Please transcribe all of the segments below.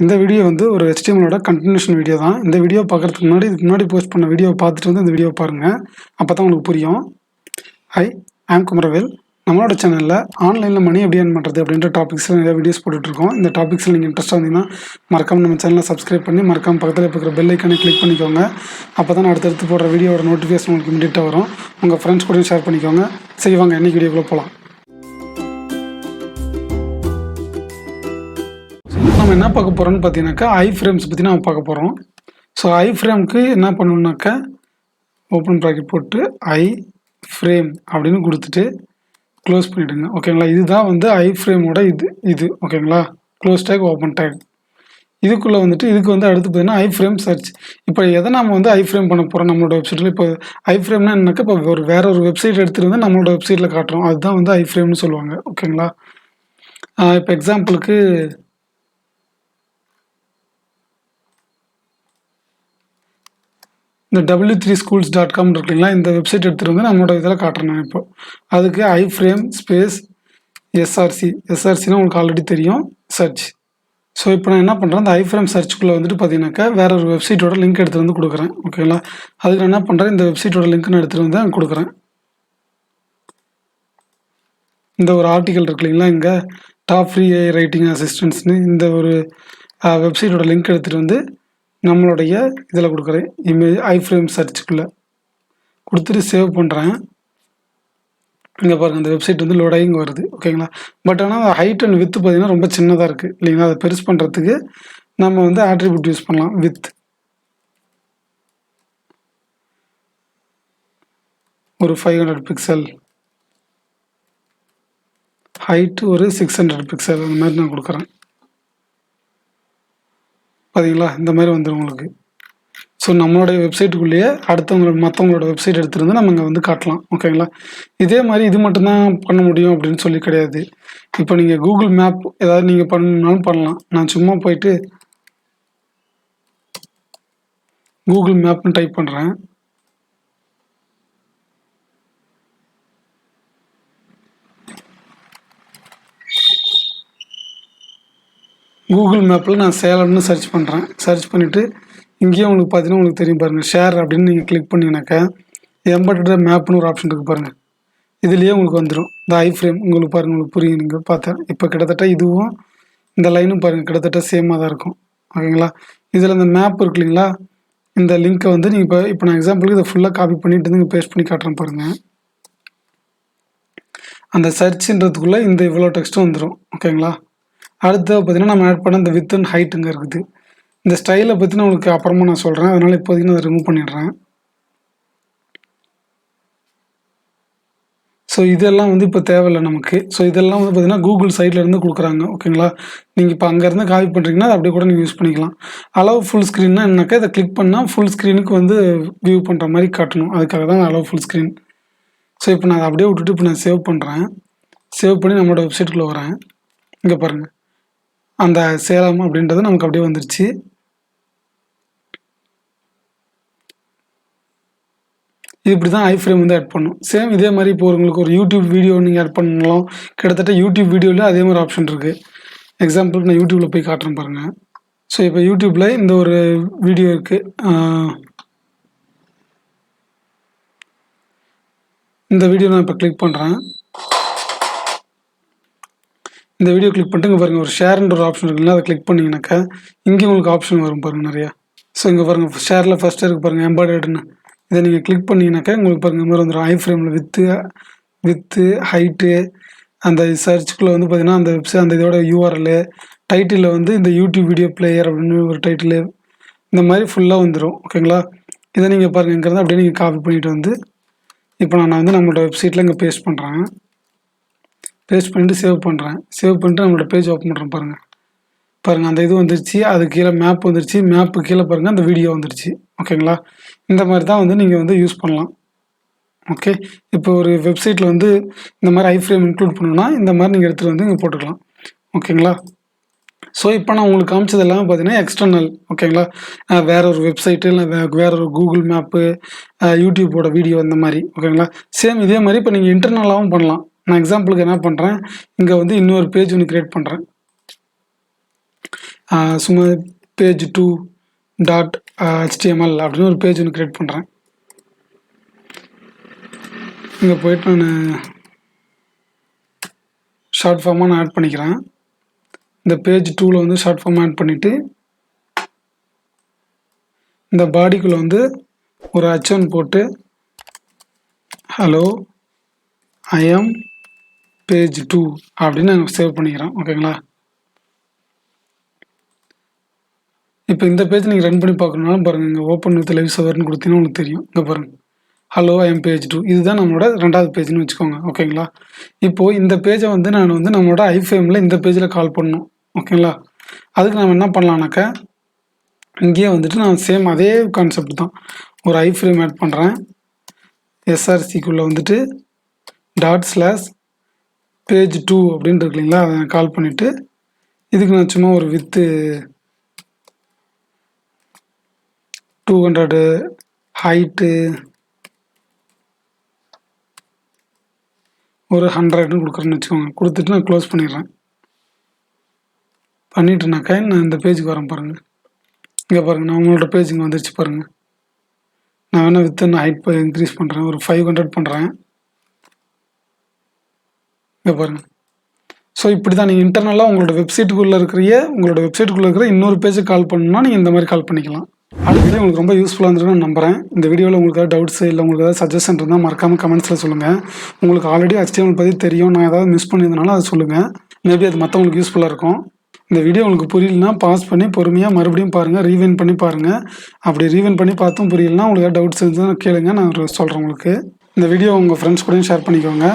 இந்த வீடியோ வந்து ஒரு HTML கண்டினியூஷன் வீடியோ தான். இந்த வீடியோ பார்க்குறதுக்கு முன்னாடி இதுக்கு முன்னாடி போஸ்ட் பண்ண வீடியோ பார்த்துட்டு வந்து இந்த வீடியோ பாருங்கள். அப்போ தான் உங்களுக்கு புரியும். High, I'm Kumaravel. நம்மளோட சேனலில் ஆன்லைனில் மணி எப்படி ஏர்ன் பண்ணுறது அப்படின்ற டாபிக்ஸில் நிறைய வீடியோஸ் போட்டுட்ருக்கோம். இந்த டாபிக்ஸில் நீங்கள் இன்ட்ரெஸ்ட்டாக இருந்தீங்கன்னா மறக்காமல் நம்ம சேனலை சப்ஸ்கிரைப் பண்ணி மறக்காமல் பக்கத்தில் இருக்கிற பெல் ஐக்கானை கிளிக் பண்ணிக்கோங்க. அப்போ தான் அடுத்தடுத்து போடுற வீடியோட நோட்டிஃபிகேஷன் உங்களுக்கு இமீடியட்டாக வரும். உங்கள் ஃப்ரெண்ட்ஸ் கூட ஷேர் பண்ணிக்கோங்க. செய்வாங்க இன்றைக்கி வீடியோக்குள்ளே போகலாம். நம்ம என்ன பார்க்க போகிறோம்னு பார்த்தீங்கன்னாக்கா ஐஃப்ரேம்ஸ் பற்றி நம்ம பார்க்க போகிறோம். ஸோ ஐஃப்ரேமுக்கு என்ன பண்ணணுன்னாக்கா ஓப்பன் ப்ராக்கெட் போட்டு ஐஃப்ரேம் அப்படின்னு கொடுத்துட்டு க்ளோஸ் பண்ணிவிடுங்க. ஓகேங்களா, இதுதான் வந்து ஐஃப்ரேமோட இது ஓகேங்களா. Close take, open take. இதுக்குள்ளே வந்துட்டு இதுக்கு வந்து அடுத்து பார்த்தீங்கன்னா ஐஃப்ரேம் சர்ச். இப்போ எதை நம்ம வந்து ஐஃப்ரேம் பண்ண போகிறோம் நம்மளோட வெப்சைட்டில். இப்போ ஐஃப்ரேம்னா என்னக்கா, இப்போ வேற ஒரு வெப்சைட் எடுத்துகிட்டு வந்து நம்மளோட வெப்சைட்டில் காட்டுறோம். அதுதான் வந்து ஐஃப்ரேம்னு சொல்லுவாங்க. ஓகேங்களா. இப்போ எக்ஸாம்பிளுக்கு இந்த w3schools.com இருக்குங்களா, இந்த வெப்சைட் எடுத்துகிட்டு வந்து நம்மளோட இதில் காட்டுறேன். நான் இப்போ அதுக்கு ஐஃப்ரேம் ஸ்பேஸ் எஸ்ஆர்சினா உங்களுக்கு ஆல்ரெடி தெரியும், சர்ச். ஸோ இப்போ நான் என்ன பண்ணுறேன், இந்த ஐஃப்ரேம் சர்ச்சுக்குள்ளே வந்துட்டு பார்த்தீங்கன்னாக்கா வேற ஒரு வெப்சைட்டோட லிங்க் எடுத்துகிட்டு வந்து கொடுக்குறேன். ஓகேங்களா, அதுக்கு நான் என்ன பண்ணுறேன், இந்த வெப்சைட்டோட லிங்க் நான் எடுத்துகிட்டு வந்து கொடுக்குறேன். இந்த ஒரு ஆர்டிக்கல் இருக்கு இல்லைங்களா, இங்கே டாப் ஃப்ரீ ரைட்டிங் அசிஸ்டன்ட்ஸ்னு இந்த ஒரு வெப்சைட்டோட லிங்க் எடுத்துகிட்டு வந்து நம்மளுடைய இதில் கொடுக்குறேன். இமேஜ் ஐஃப்ரேம் சர்ச்சுக்குள்ளே கொடுத்துட்டு சேவ் பண்ணுறேன். இங்கே பாருங்கள், இந்த வெப்சைட் வந்து லோட் ஆகி இங்கே வருது. ஓகேங்களா, பட் ஆனால் ஹைட் அண்ட் வித் பார்த்தீங்கன்னா ரொம்ப சின்னதாக இருக்குது இல்லைங்களா. அதை பெருசு பண்ணுறதுக்கு நம்ம வந்து ஆட்ரிபியூட் யூஸ் பண்ணலாம். வித் ஒரு 500 பிக்சல், ஹைட்டு ஒரு 600 பிக்சல், அந்த மாதிரி நான் கொடுக்குறேன். பார்த்தீங்களா, இந்த மாதிரி வந்துடும் உங்களுக்கு. ஸோ நம்மளுடைய வெப்சைட்டுக்குள்ளேயே மற்றவங்களோட வெப்சைட் எடுத்துகிட்டு நம்ம இங்கே வந்து காட்டலாம். ஓகேங்களா, இதே மாதிரி இது மட்டும்தான் பண்ண முடியும் அப்படின்னு சொல்லி கிடையாது. இப்போ நீங்கள் கூகுள் மேப் ஏதாவது நீங்கள் பண்ணணுன்னாலும் பண்ணலாம். நான் சும்மா போயிட்டு கூகுள் மேப்னு டைப் பண்ணுறேன். கூகுள் மேப்பில் நான் சேலம்னு சர்ச் பண்ணுறேன். சர்ச் பண்ணிவிட்டு இங்கேயும் உங்களுக்கு பார்த்தீங்கன்னா உங்களுக்கு தெரியும் பாருங்கள், ஷேர் அப்படின்னு நீங்கள் கிளிக் பண்ணிங்கனாக்கா எம்பெடட் மேப்னு ஒரு ஆப்ஷன் இருக்குது பாருங்கள். இதுலேயே உங்களுக்கு வந்துடும் இந்த ஐஃப்ரேம். உங்களுக்கு பாருங்கள், உங்களுக்கு புரியும். நீங்கள் பார்த்தேன் இப்போ கிட்டத்தட்ட இதுவும் இந்த லைனும் பாருங்கள் கிட்டத்தட்ட சேமாக தான் இருக்கும். ஓகேங்களா, இதில் இந்த மேப் இருக்கு இல்லைங்களா, இந்த லிங்க்கை வந்து நீங்கள் இப்போ நான் எக்ஸாம்பிளுக்கு இதை ஃபுல்லாக காப்பி பண்ணிட்டு நீங்கள் பேஸ்ட் பண்ணி காட்டுறேன் பாருங்கள். அந்த சர்ச்ன்றதுக்குள்ளே இந்த இவ்வளோ டெக்ஸ்ட்டும் வந்துடும். ஓகேங்களா, அடுத்து பார்த்தீங்கன்னா நம்ம ஆட் பண்ண இந்த வித் அண்ட் ஹைட் இங்கே இருக்குது. இந்த ஸ்டைலை பற்றி நான் உங்களுக்கு அப்புறமா நான் சொல்கிறேன். அதனால் இப்போதைக்கு நான் அதை ரிமூவ் பண்ணிடுறேன். ஸோ இதெல்லாம் வந்து இப்போ தேவையில்லை நமக்கு. ஸோ இதெல்லாம் வந்து பார்த்தீங்கன்னா கூகுள் சைட்லேருந்து கொடுக்குறாங்க. ஓகேங்களா, நீங்கள் இப்போ அங்கேருந்து காப்பி பண்ணுறீங்கன்னா அதை அப்படியே கூட நீங்கள் யூஸ் பண்ணிக்கலாம். அலோவ் ஃபுல் ஸ்க்ரீன்னா என்னக்கா, இதை கிளிக் பண்ணால் ஃபுல் ஸ்க்ரீனுக்கு வந்து வியூ பண்ணுற மாதிரி காட்டணும். அதுக்காக தான் அலோவ் ஃபுல் ஸ்க்ரீன். ஸோ இப்போ நான் அதை அப்படியே விட்டுட்டு இப்போ நான் சேவ் பண்ணுறேன். சேவ் பண்ணி நம்மளோட வெப்சைட்டுக்குள்ளே வரேன். இங்கே பாருங்கள், அந்த சேலம் அப்படின்றது நமக்கு அப்படியே வந்துருச்சு. இப்படி தான் ஐஃப்ரேம் வந்து ஆட் பண்ணும். சேம் இதே மாதிரி இப்போ உங்களுக்கு ஒரு யூடியூப் வீடியோ நீங்கள் ஆட் பண்ணலாம். கிட்டத்தட்ட யூடியூப் வீடியோவில் அதே மாதிரி ஆப்ஷன் இருக்குது. எக்ஸாம்பிளுக்கு நான் யூடியூப்பில் போய் காட்டுறேன் பாருங்கள். ஸோ இப்போ யூடியூப்பில் இந்த ஒரு வீடியோ இருக்குது. இந்த வீடியோ நான் இப்போ கிளிக் பண்ணுறேன். இந்த வீடியோ கிளிக் பண்ணிட்டு இங்கே பாருங்கள், ஒரு ஷேர்ன்ற ஒரு ஆப்ஷன் இருக்குங்களா, அதை கிளிக் பண்ணிங்கனாக்கா இங்கே உங்களுக்கு ஆப்ஷன் வரும் பாருங்கள் நிறையா. ஸோ இங்கே பாருங்கள், ஷேரில் ஃபஸ்ட்டு இருக்குது பாருங்கள், எம்பெடட்னு. இதை நீங்கள் கிளிக் பண்ணிங்கனாக்கா உங்களுக்கு பாருங்கள் இந்த மாதிரி வந்துடும். ஐஃப்ரேமில் வித்து ஹைட்டு, அந்த சர்ச்சுக்குள்ளே வந்து பார்த்தீங்கன்னா அந்த வெப்சைட் அந்த இதோட யூஆர்எல், டைட்டிலில் வந்து இந்த யூடியூப் வீடியோ பிளேயர் அப்படின்னு ஒரு டைட்டில், இந்த மாதிரி ஃபுல்லாக வந்துடும். ஓகேங்களா, இதை நீங்கள் பாருங்கள் இங்கேருந்து அப்படியே நீங்கள் காப்பி பண்ணிவிட்டு வந்து இப்போ நான் வந்து நம்மளோட வெப்சைட்டில் இங்கே பேஸ்ட் பண்ணுறேன். பேஸ்ட் பண்ணிவிட்டு சேவ் பண்ணுறேன். சேவ் பண்ணிட்டு நம்மளோட பேஜ் ஓப்பன் பண்ணுறேன். பாருங்கள் அந்த இது வந்துருச்சு. அது கீழே மேப் வந்துருச்சு. மேப்பு கீழே பாருங்கள் அந்த வீடியோ வந்துருச்சு. ஓகேங்களா, இந்த மாதிரி தான் வந்து நீங்கள் வந்து யூஸ் பண்ணலாம். ஓகே, இப்போ ஒரு வெப்சைட்டில் வந்து இந்த மாதிரி ஐஃப்ரேம் இன்க்ளூட் பண்ணணும்னா இந்த மாதிரி நீங்கள் எடுத்துகிட்டு வந்து இங்கே போட்டுக்கலாம். ஓகேங்களா, ஸோ இப்போ நான் உங்களுக்கு காமிச்சது எல்லாமே பார்த்தீங்கன்னா எக்ஸ்டர்னல். ஓகேங்களா, வேற ஒரு வெப்சைட்டு இல்லை வேற ஒரு கூகுள் மேப்பு, யூடியூப்போட வீடியோ இந்த மாதிரி. ஓகேங்களா, சேம் இதே மாதிரி இப்போ நீங்கள் இன்டர்னலாகவும் பண்ணலாம். நான் எக்ஸாம்பிளுக்கு என்ன பண்ணுறேன், இங்கே வந்து இன்னொரு பேஜ் ஒன்று க்ரியேட் பண்ணுறேன். சும்மா பேஜ் 2 டாட் HTML அப்படின்னு ஒரு பேஜ் ஒன்று க்ரியேட் பண்ணுறேன். இங்கே போய்ட்டு நான் ஷார்ட் ஃபார்மாக நான் ஆட் பண்ணிக்கிறேன். இந்த பேஜ் 2ல் வந்து ஷார்ட் ஃபார்ம் ஆட் பண்ணிவிட்டு இந்த பாடிக்குள்ளே வந்து ஒரு H1 போட்டு ஹலோ ஐ ஆம் பேஜ் 2 அப்படின்னு நான் சேவ் பண்ணிக்கிறேன். ஓகேங்களா? இப்போ இந்த பேஜ் நீங்கள் ரன் பண்ணி பார்க்கணுன்னாலும் பாருங்கள், இங்கே ஓப்பன் வித் லைவ் சர்வர்னு கொடுத்தீங்கன்னா உங்களுக்கு தெரியும். இங்கே பாருங்கள், ஹலோ ஐ எம் பேஜ் 2 இதுதான் நம்மளோட 2வது பேஜ்னு வச்சுக்கோங்க. ஓகேங்களா? இப்போது இந்த பேஜை வந்து நான் வந்து நம்மளோட ஐஃப்ரேமில் இந்த பேஜில் கால் பண்ணணும். ஓகேங்களா? அதுக்கு நம்ம என்ன பண்ணலான்னாக்கா, இங்கேயே வந்துட்டு நான் சேம் அதே கான்செப்ட் தான். ஒரு ஐஃப்ரேம் ஆட் பண்ணுறேன். எஸ்ஆர்சிக்குள்ளே வந்துட்டு /பேஜ் 2 அப்படின்னு இருக்கு இல்லைங்களா, அதை நான் கால் பண்ணிவிட்டு இதுக்கு நான் சும்மா ஒரு வித்து 200 ஹைட்டு ஒரு 100ன்னு கொடுக்குறேன்னு வச்சுக்கோங்க. கொடுத்துட்டு நான் க்ளோஸ் பண்ணிடுறேன். பண்ணிட்டுனாக்கா நான் இந்த பேஜுக்கு வரேன் பாருங்கள். இங்கே பாருங்கள், நான் உங்களோட பேஜ் இங்கே வந்துருச்சு பாருங்கள். நான் வேணால் வித்து நான் ஹைட் இன்க்ரீஸ் பண்ணுறேன், ஒரு 500 பண்ணுறேன். இங்கே பாருங்கள். ஸோ இப்படி தான் நீங்கள் இன்டர்னலாக உங்களோட வெப்சைட்டுக்குள்ளே இருக்கிற இன்னொரு பேஜுக்கு கால் பண்ணணும்னா நீங்கள் இந்த மாதிரி கால் பண்ணிக்கலாம். அடுத்த வீடியோ உங்களுக்கு ரொம்ப யூஸ்ஃபுல்லாக இருந்திருக்குன்னு நம்புகிறேன். இந்த வீடியோவில் உங்களுக்கு ஏதாவது டவுட்ஸ் இல்லை உங்களுக்கு ஏதாவது சஜஷன் இருந்தால் மறக்காமல் கமெண்ட்ஸில் சொல்லுங்கள். உங்களுக்கு ஆல்ரெடி HTML பற்றி தெரியும், நான் ஏதாவது மிஸ் பண்ணியிருந்தனால அதை சொல்லுங்கள். மேபி அது மற்றவங்களுக்கு யூஸ்ஃபுல்லாக இருக்கும். இந்த வீடியோ உங்களுக்கு புரியலனா பாஸ் பண்ணி பொறுமையாக மறுபடியும் பாருங்கள், ரீவைண்ட் பண்ணி பாருங்கள். அப்படி ரீவைண்ட் பண்ணி பார்த்தும் புரியலனா உங்களுக்கு ஏதாவது டவுட்ஸ் இருந்தால் கேளுங்க, நான் சொல்கிறேன் உங்களுக்கு. இந்த வீடியோ உங்கள் ஃப்ரெண்ட்ஸ் கூடயும் ஷேர் பண்ணிக்கோங்க.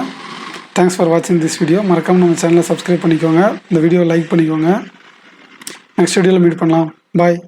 தேங்க்ஸ் ஃபார் வாட்சிங் திஸ் வீடியோ. மறக்காமல் நம்ம சேனலை சப்ஸ்கிரைப் பண்ணிக்கோங்க. இந்த வீடியோ லைக் பண்ணிக்கோங்க. நெக்ஸ்ட் வீடியோவில் மீட் பண்ணலாம். பாய்.